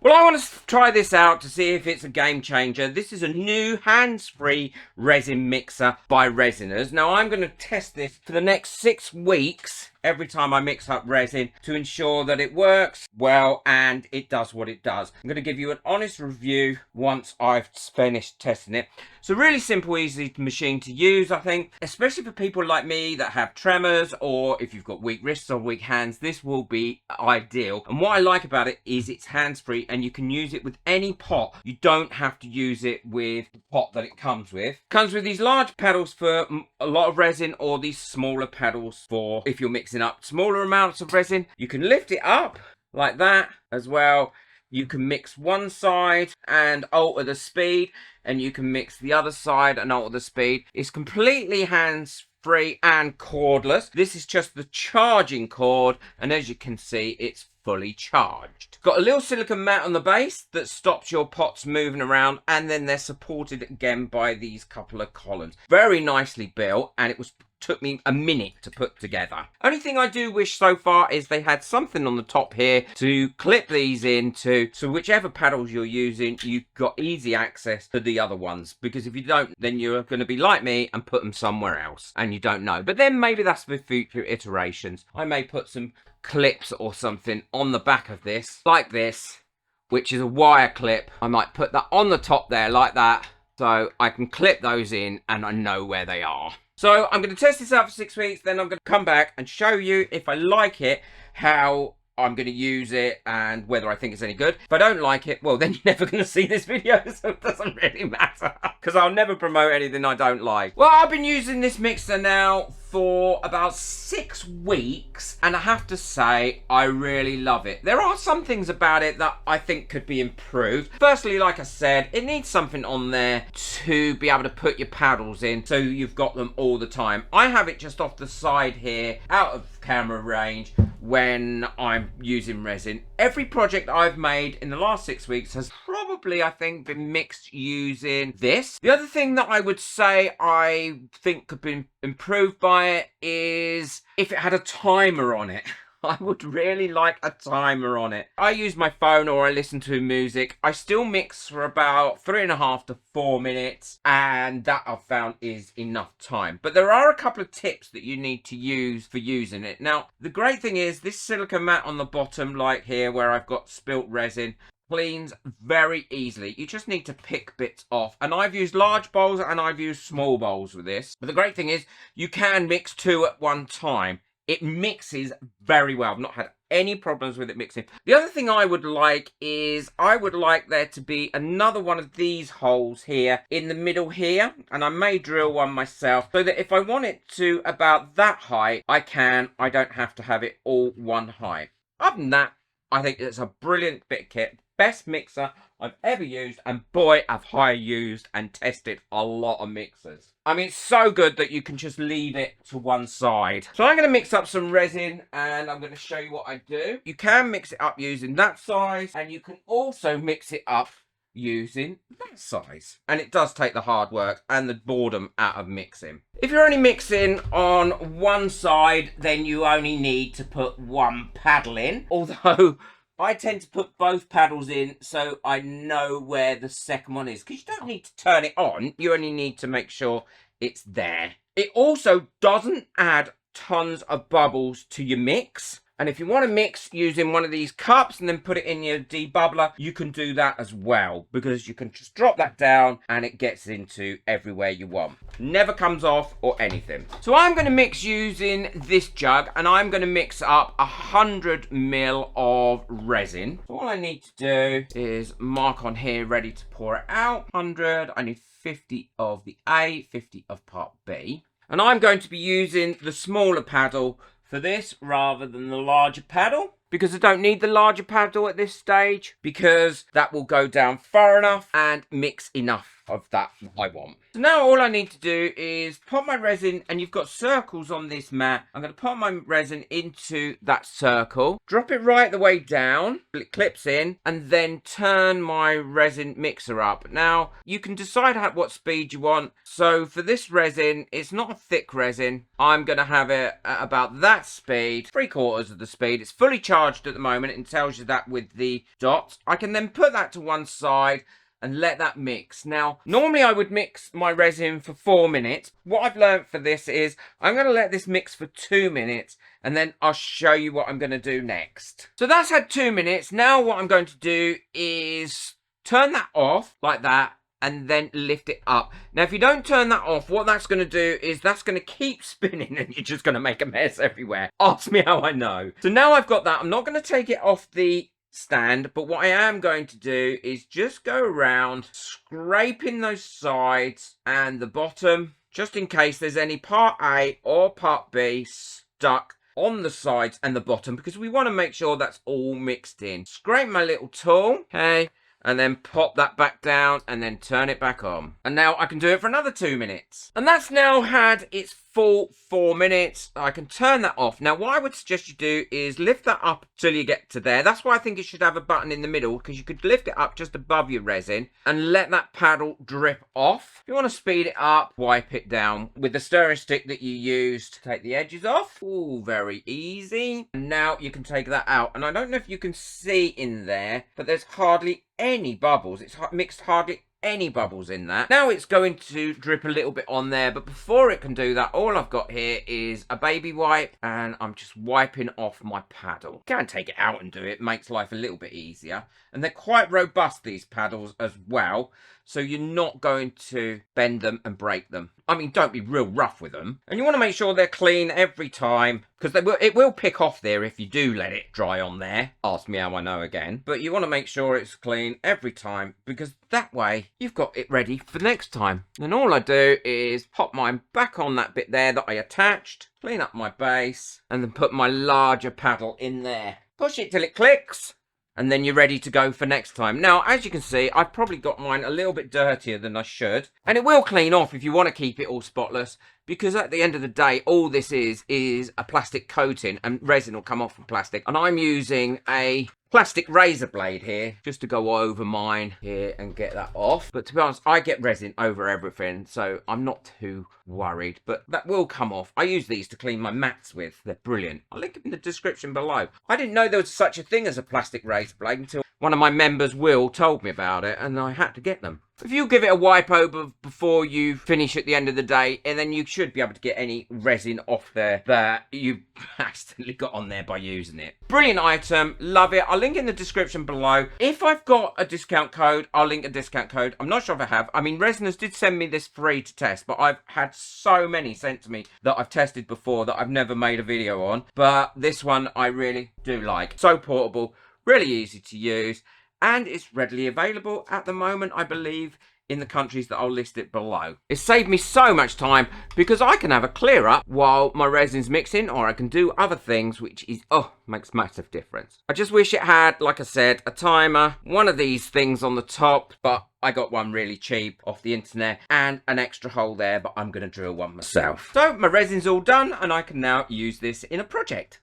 Well, I want to try this out to see if it's a game changer. This is a new hands-free resin mixer by Resiners. Now, I'm going to test this for the next 6 weeks every time I mix up resin to ensure that it works well and it does what it does. I'm going to give you an honest review once I've finished testing it. So really simple, easy machine to use, I think, especially for people like me that have tremors, or if you've got weak wrists or weak hands, this will be ideal. And what I like about it is it's hands-free and you can use it with any pot. You don't have to use it with the pot that it comes with. It comes with these large paddles for a lot of resin, or these smaller paddles for if you're mixing up smaller amounts of resin. You can lift it up like that as well. You can mix one side and alter the speed, and you can mix the other side and alter the speed. It's completely hands-free and cordless. This is just the charging cord, and as you can see, it's fully charged. Got a little silicone mat on the base that stops your pots moving around, and then they're supported again by these couple of columns. Very nicely built, and it took me a minute to put together. Only thing I do wish so far is they had something on the top here to clip these into, so whichever paddles you're using, you've got easy access to the other ones, because if you don't, then you're going to be like me and put them somewhere else and you don't know. But then maybe that's for future iterations. I may put some clips or something on the back of this like this, which is a wire clip. I might put that on the top there like that, so I can clip those in and I know where they are. So I'm going to test this out for 6 weeks, then I'm going to come back and show you if I like it, how I'm going to use it, and whether I think it's any good. If I don't like it, well, then you're never going to see this video, so it doesn't really matter, because I'll never promote anything I don't like. Well, I've been using this mixer now for about 6 weeks, and I have to say I really love it. There are some things about it that I think could be improved. Firstly, like I said, it needs something on there to be able to put your paddles in so you've got them all the time. I have it just off the side here, out of camera range, when I'm using resin. Every project I've made in the last 6 weeks has probably, I think, been mixed using this. The other thing that I would say I think could be improved by it is if it had a timer on it. I would really like a timer on it. I use my phone or I listen to music. I still mix for about 3.5 to 4 minutes, and that I've found is enough time. But there are a couple of tips that you need to use for using it. Now, the great thing is this silicone mat on the bottom, like here where I've got spilt resin, cleans very easily. You just need to pick bits off, and I've used large bowls and I've used small bowls with this. But the great thing is you can mix 2 at one time. It mixes very well. I've not had any problems with it mixing. The other thing I would like is I would like there to be another one of these holes here in the middle here, and I may drill one myself so that if I want it to about that height, I can. I don't have to have it all one height. Other than that, I think it's a brilliant bit of kit. Best mixer I've ever used, and boy, have I used and tested a lot of mixers. I mean, it's so good that you can just leave it to one side. So I'm going to mix up some resin, and I'm going to show you what I do. You can mix it up using that size, and you can also mix it up using that size, and it does take the hard work and the boredom out of mixing. If you're only mixing on one side, then you only need to put one paddle in, although I tend to put both paddles in so I know where the second one is, because you don't need to turn it on, you only need to make sure it's there. It also doesn't add tons of bubbles to your mix. And if you want to mix using one of these cups and then put it in your debubbler, you can do that as well, because you can just drop that down and it gets into everywhere you want. Never comes off or anything. So I'm going to mix using this jug, and I'm going to mix up 100 ml of resin. So all I need to do is mark on here ready to pour it out. 100, I need 50 of the A, 50 of part B. And I'm going to be using the smaller paddle for this rather than the larger paddle, because I don't need the larger paddle at this stage, because that will go down far enough and mix enough of that I want. So now all I need to do is put my resin, and you've got circles on this mat. I'm going to put my resin into that circle, drop it right the way down, it clips in, and then turn my resin mixer up. Now you can decide what speed you want. So for this resin, it's not a thick resin. I'm going to have it at about that speed, 3/4 of the speed. It's fully charged at the moment, and tells you that with the dots. I can then put that to one side and let that mix. Now, normally I would mix my resin for 4 minutes. What I've learned for this is I'm going to let this mix for 2 minutes, and then I'll show you what I'm going to do next. So that's had 2 minutes. Now what I'm going to do is turn that off like that, and then lift it up. Now, if you don't turn that off, what that's going to do is that's going to keep spinning, and you're just going to make a mess everywhere. Ask me how I know. So now I've got that. I'm not going to take it off the stand, but what I am going to do is just go around scraping those sides and the bottom, just in case there's any part A or part B stuck on the sides and the bottom, because we want to make sure that's all mixed in. Scrape my little tool, okay, and then pop that back down and then turn it back on. And now I can do it for another 2 minutes. And that's now had its full 4 minutes. I can turn that off. Now what I would suggest you do is lift that up till you get to there. That's why I think it should have a button in the middle, because you could lift it up just above your resin and let that paddle drip off. If you want to speed it up, wipe it down with the stirring stick that you used to take the edges off. Ooh, very easy. And now you can take that out. And I don't know if you can see in there, but there's hardly any bubbles. It's mixed hardly any bubbles in that. Now it's going to drip a little bit on there, but before it can do that, all I've got here is a baby wipe, and I'm just wiping off my paddle. You can take it out and do it. Makes life a little bit easier. And they're quite robust, these paddles, as well, so you're not going to bend them and break them. I mean, don't be real rough with them. And you want to make sure they're clean every time, because it will pick off there if you do let it dry on there. Ask me how I know again. But you want to make sure it's clean every time, because that way you've got it ready for next time. And all I do is pop mine back on that bit there that I attached, clean up my base, and then put my larger paddle in there. Push it till it clicks, and then you're ready to go for next time. Now, as you can see, I've probably got mine a little bit dirtier than I should. And it will clean off if you want to keep it all spotless, because at the end of the day, all this is a plastic coating, and resin will come off from plastic. And I'm using a plastic razor blade here just to go over mine here and get that off. But to be honest, I get resin over everything, so I'm not too worried, but that will come off. I use these to clean my mats with. They're brilliant. I'll link them in the description below. I didn't know there was such a thing as a plastic razor blade until one of my members, Will, told me about it, and I had to get them. If you give it a wipe over before you finish at the end of the day, and then you should be able to get any resin off there that you accidentally got on there by using it. Brilliant item, love it. I'll link in the description below. If I've got a discount code, I'll link a discount code. I'm not sure if I have. I mean, Resiners did send me this free to test, but I've had so many sent to me that I've tested before that I've never made a video on. But this one I really do like. So portable, really easy to use, and it's readily available at the moment, I believe, in the countries that I'll list it below. It saved me so much time, because I can have a clear up while my resin's mixing, or I can do other things, which is, makes massive difference. I just wish it had, like I said, a timer, one of these things on the top, but I got one really cheap off the internet, and an extra hole there, but I'm going to drill one myself. So my resin's all done, and I can now use this in a project.